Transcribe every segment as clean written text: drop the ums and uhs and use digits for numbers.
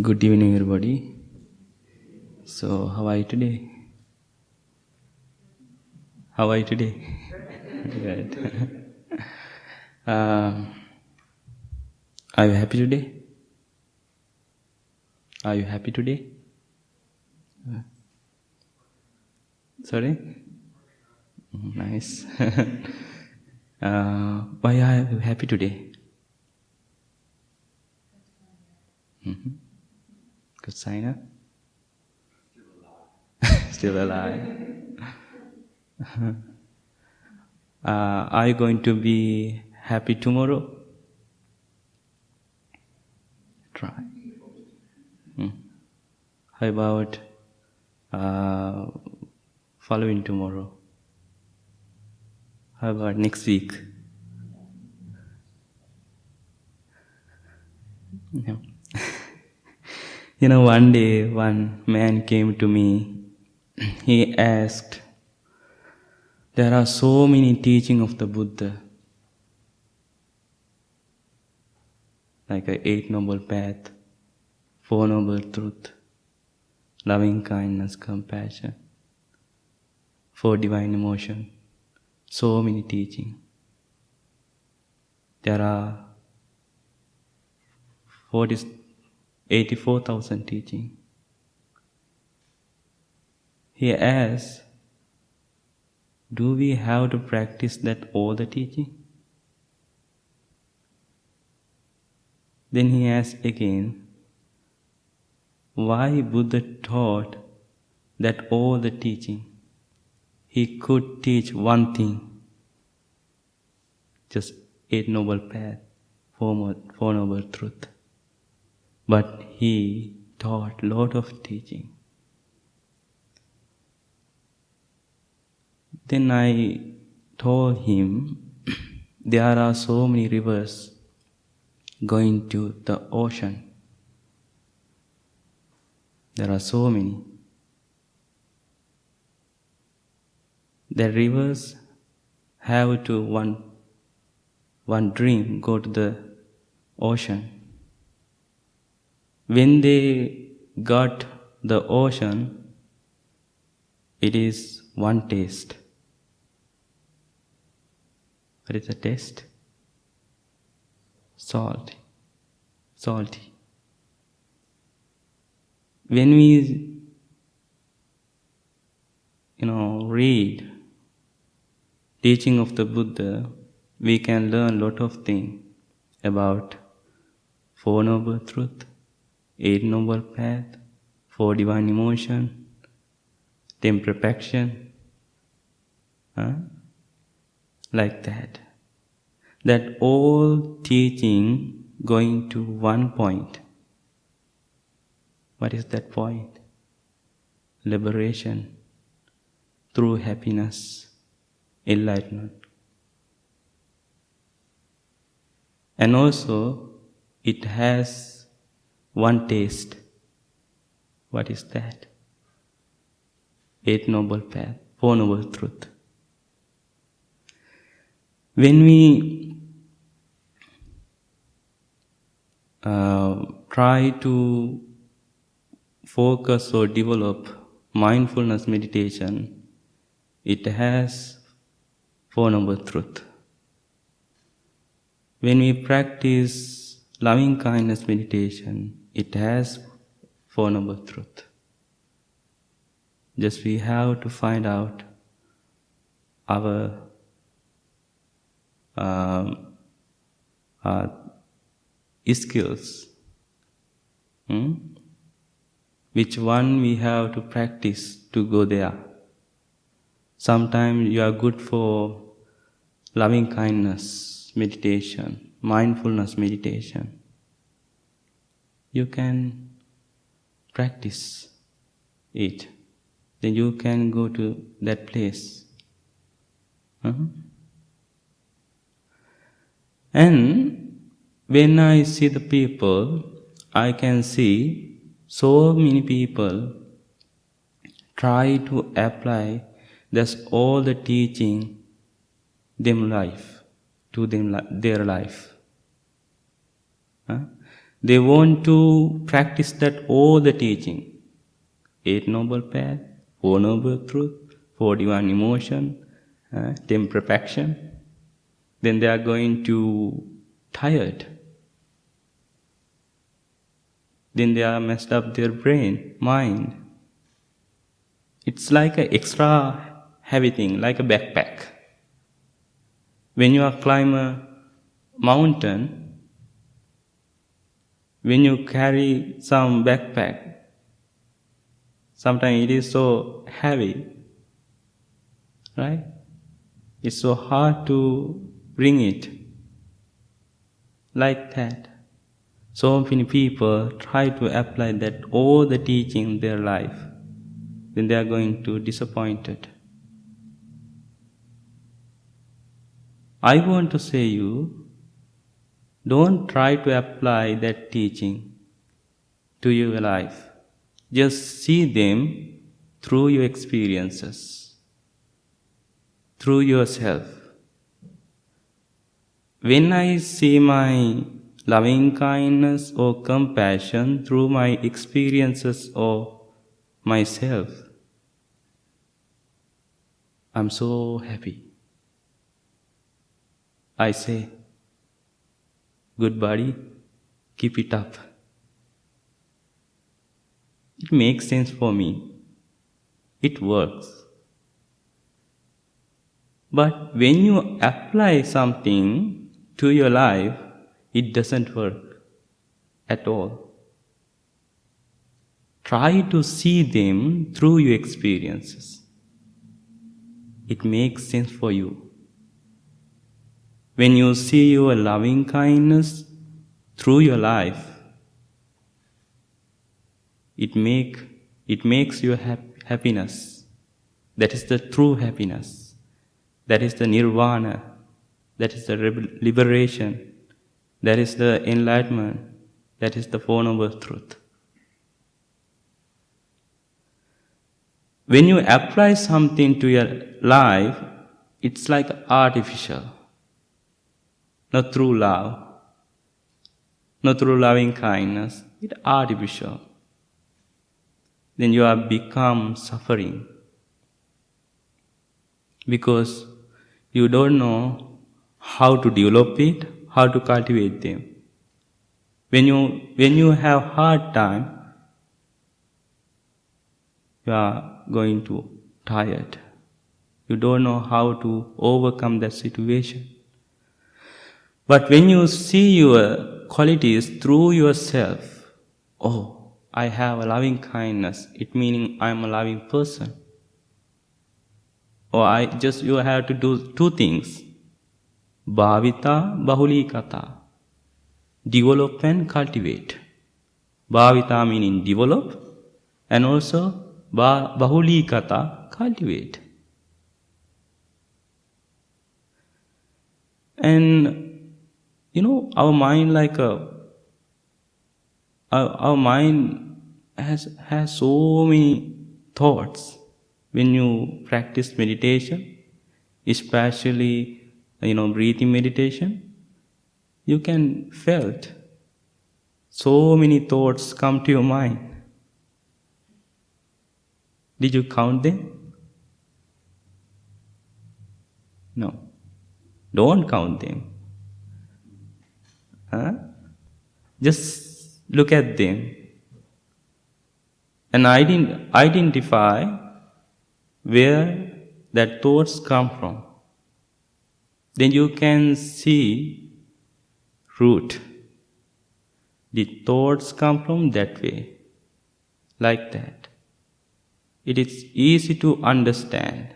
Good evening, everybody. So, how are you today? How are you today? Good. Are you happy today? Are you happy today? Sorry? Nice. Why are you happy today? Good sign, huh? Still alive. Are you going to be happy tomorrow? Try. How about following tomorrow? How about next week? Yeah. One day one man came to me. He asked, there are so many teachings of the Buddha, like a 8 Noble Path, 4 Noble Truth, loving kindness, compassion, 4 divine emotion, so many teachings. There are 84,000 teachings. He asked, do we have to practice that all the teaching? Then he asked again, why Buddha taught that all the teaching? He could teach one thing, just 8 Noble Path, 4 Noble Truth. But he taught a lot of teaching. Then I told him, there are so many rivers going to the ocean. There are so many. The rivers have to one dream go to the ocean. When they got the ocean, it is one taste. What is the taste? Salty. When we, read teaching of the Buddha, we can learn a lot of things about 4 Noble Truth, 8 Noble Path, 4 divine emotion, 10 perfection, like that. That all teaching going to one point. What is that point? Liberation through happiness, enlightenment. And also, it has one taste. What is that? 8 Noble Path, 4 Noble Truth. When we try to focus or develop mindfulness meditation, it has 4 Noble Truth. When we practice loving kindness meditation, it has 4 Noble Truth. Just we have to find out our skills. Which one we have to practice to go there. Sometimes you are good for loving kindness meditation, mindfulness meditation. You can practice it. Then you can go to that place. And when I see the people, I can see so many people try to apply that's all the teaching their life. They want to practice that all the teaching. Eight Noble Path, Four Noble Truth, 41 Emotion, 10 Perfection. Then they are going to tired. Then they are messed up their brain, mind. It's like an extra heavy thing, like a backpack. When you are climb a mountain, when you carry some backpack, sometimes it is so heavy, right? It's so hard to bring it. Like that. So many people try to apply that all the teaching in their life. Then they are going to be disappointed. I want to say you, don't try to apply that teaching to your life. Just see them through your experiences, through yourself. When I see my loving kindness or compassion through my experiences or myself, I'm so happy. I say, good buddy, keep it up. It makes sense for me. It works. But when you apply something to your life, it doesn't work at all. Try to see them through your experiences. It makes sense for you. When you see your loving kindness through your life, it makes your happiness. That is the true happiness. That is the nirvana. That is the liberation. That is the enlightenment. That is the Four Noble Truth. When you apply something to your life, it's like artificial. Not through love. Not through loving kindness. It's artificial. Then you have become suffering. Because you don't know how to develop it, how to cultivate them. When you have hard time, you are going to tired. You don't know how to overcome that situation. But when you see your qualities through yourself, oh, I have a loving kindness, it meaning I am a loving person. Or you have to do two things. Bhavita, Bahulikata. Develop and cultivate. Bhavita meaning develop, and also Bahulikata, cultivate. And our mind our mind has so many thoughts. When you practice meditation, especially breathing meditation, you can felt so many thoughts come to your mind. Did you count them? No. Don't count them. Just look at them and identify where that thoughts come from. Then you can see root. The thoughts come from that way, like that. It is easy to understand.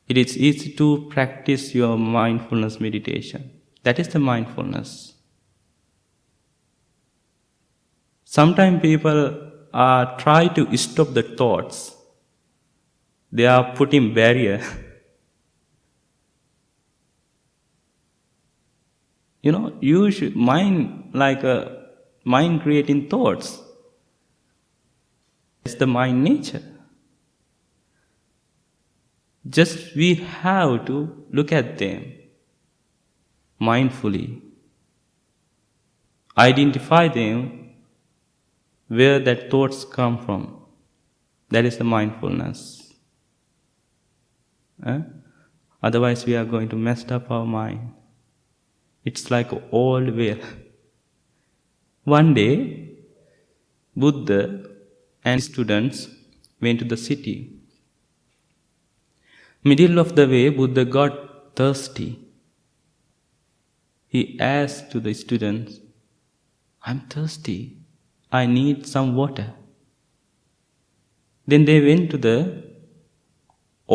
It is easy to practice your mindfulness meditation. That is the mindfulness. Sometimes people try to stop the thoughts. They are putting barrier. You should mind creating thoughts. It's the mind nature. Just we have to look at them mindfully. identify them, where that thoughts come from. That is the mindfulness. Otherwise we are going to mess up our mind. It's like an old well. One day, Buddha and students went to the city. Middle of the way, Buddha got thirsty. He asked to the students, "I'm thirsty. I need some water." Then they went to the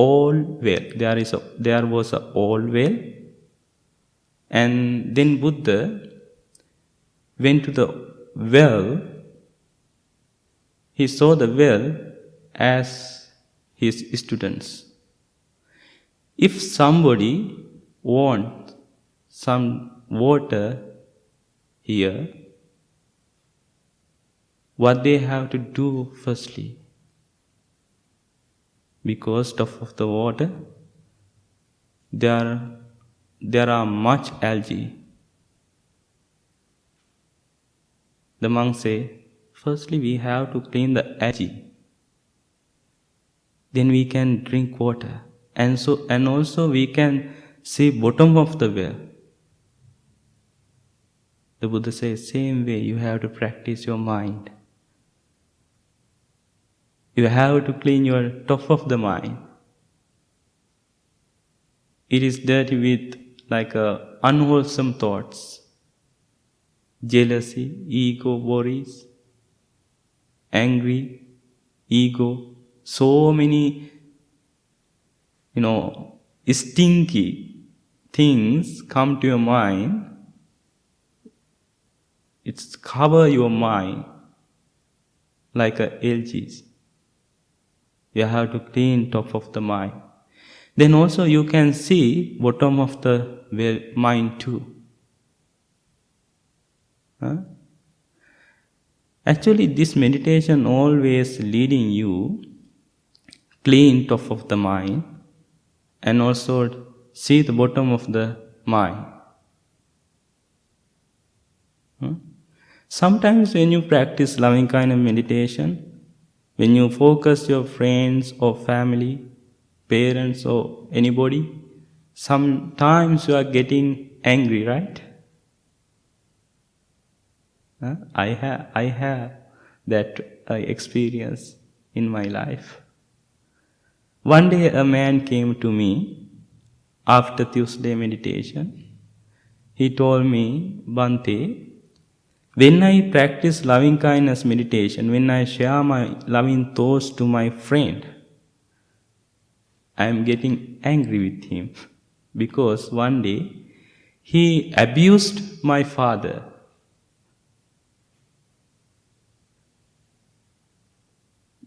old well. There was an old well. And then Buddha went to the well. He saw the well as his students. If somebody wants some water here, what they have to do firstly? Because top of the water, there are much algae. The monk say, firstly we have to clean the algae. Then we can drink water. And also we can see bottom of the well. The Buddha says, same way you have to practice your mind. You have to clean your top of the mind. It is dirty with unwholesome thoughts, jealousy, ego, worries, angry, ego, so many, stinky things come to your mind. It's cover your mind like algae. You have to clean top of the mind. Then also you can see bottom of the mind too. Actually, this meditation always leading you clean top of the mind and also see the bottom of the mind. Sometimes when you practice loving kind of meditation, when you focus your friends or family, parents or anybody, sometimes you are getting angry, right? I have that experience in my life. One day a man came to me after Tuesday meditation. He told me, Bhante, when I practice loving kindness meditation, when I share my loving thoughts to my friend, I am getting angry with him because one day he abused my father.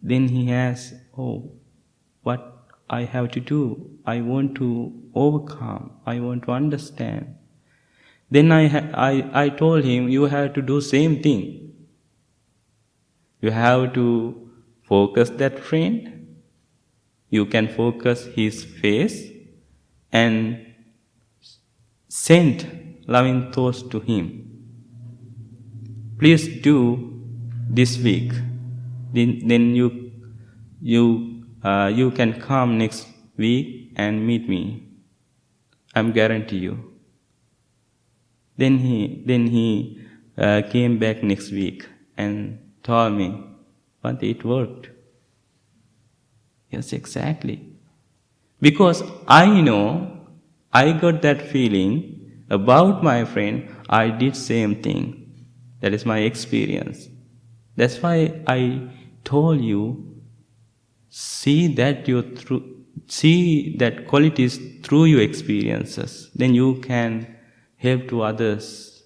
Then he asked, what I have to do? I want to overcome. I want to understand. Then I told him, you have to do same thing. You have to focus that friend. You can focus his face and send loving thoughts to him. Please do this week. Then you can come next week and meet me. I'm guarantee you. Then he came back next week and told me, but it worked. Yes, exactly. Because I know, I got that feeling about my friend, I did same thing. That is my experience. That's why I told you, see that qualities through your experiences. Then you can help to others.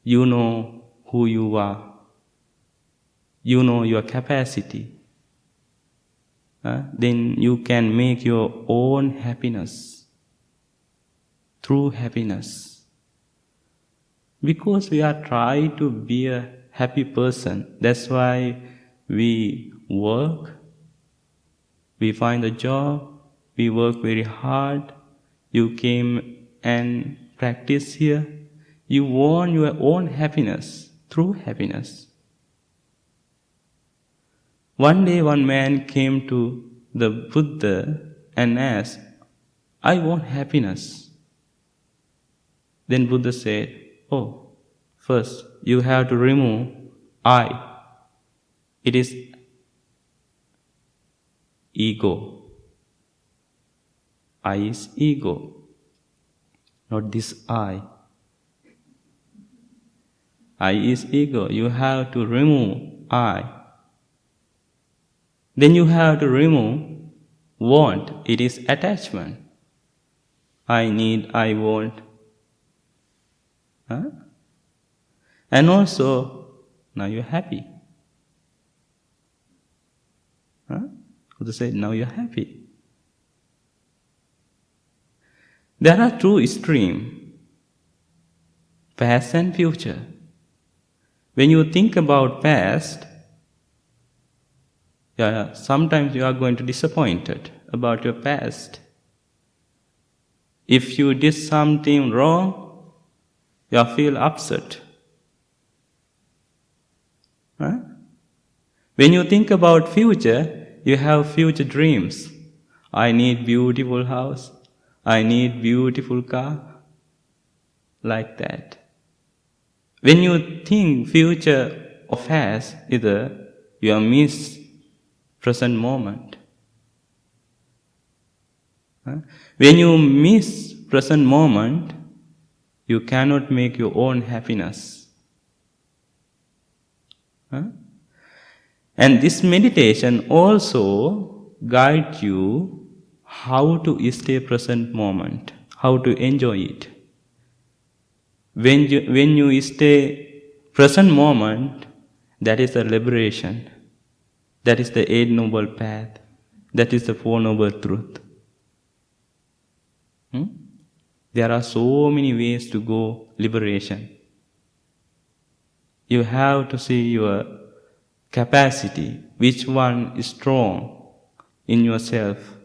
You know who you are. You know your capacity. Then you can make your own happiness. True happiness. Because we are trying to be a happy person. That's why we work. We find a job. We work very hard. You came and practice here. You want your own happiness through happiness. One day one man came to the Buddha and asked, I want happiness. Then Buddha said, oh, first you have to remove I. It is ego. I is ego, not this I. I is ego. You have to remove I. Then you have to remove want. It is attachment. I need, I want. Huh? And also, now you're happy. Huh? Buddha said, now you're happy. There are two extremes, past and future. When you think about past, sometimes you are going to be disappointed about your past. If you did something wrong, you feel upset. Huh? When you think about future, you have future dreams. I need beautiful house. I need beautiful car. Like that. When you think future or past, either you miss present moment. When you miss present moment, you cannot make your own happiness. And this meditation also guides you how to stay present moment, how to enjoy it. When you stay present moment, that is the liberation. That is the Eight Noble Path. That is the Four Noble Truth. There are so many ways to go liberation. You have to see your capacity, which one is strong in yourself,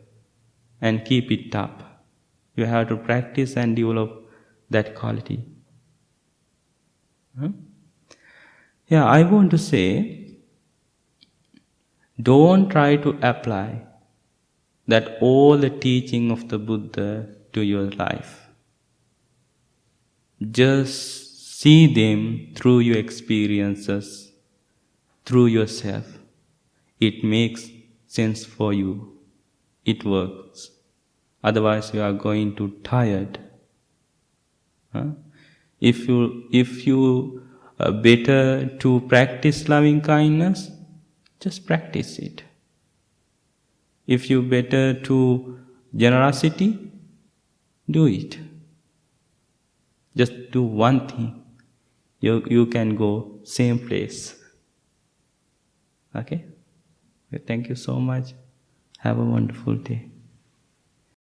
and keep it up. You have to practice and develop that quality. I want to say, don't try to apply that all the teaching of the Buddha to your life. Just see them through your experiences, through yourself. It makes sense for you. It works. Otherwise you are going to tired. If you are better to practice loving kindness, just practice it. If you better to generosity, do it. Just do one thing. You can go same place. Okay? Thank you so much. Have a wonderful day.